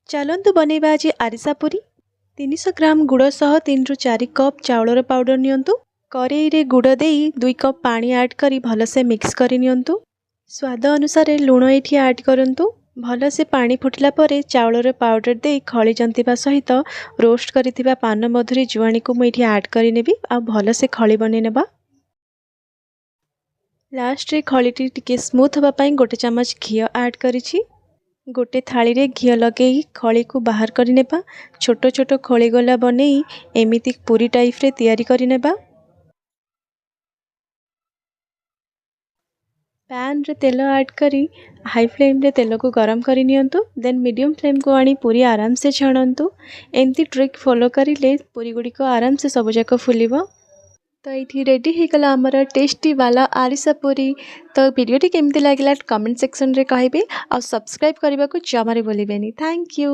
चलतु बनैबा आज आरिसा पुरी। 300 ग्राम गुड़ सह 3 ରୁ 4 कप चाउलर पाउडर नियंतु। कड़ाई रे गुड़ देई 2 कप पानी ऐड करी भलसे मिक्स करी नियंतु। स्वाद अनुसार लुण एठी ऐड करंतु। भलसे पानी फुटिला परे चाउलर पाउडर देई खली जंतिबा सहित रोस्ट करिथिबा पान मधुरी जुआणी को मुठी ऐड करी नेबी आ भलसे खली बनै नेबा। लास्ट रे खलीटी टिके स्मूथ हबा पई गोटे चम्मच घी ऐड करिछि। गोटे थाली रे घी लगे खली को बाहर करि नेबा। छोट छोट खली गोला बनै एमिति पूरी टाइप रे तैयारी करि नेबा। पैन रे तेल ऐड करी हाई फ्लेम रे तेल को गरम करि नियंतु। देन मीडियम फ्लेम को आनी पूरी आराम से छाणंतु। एमती ट्रिक फॉलो करिले पूरी गुडी को आराम से सब जाक फुलिबो। तो ये रेडी हो गला आमर टेस्टी वाला आरिसा पूरी। तो वीडियो केमती लगे कमेंट सेक्शन रे कहिबे आ सब्सक्राइब करने को जमारे भूलिबेनी। Thank you.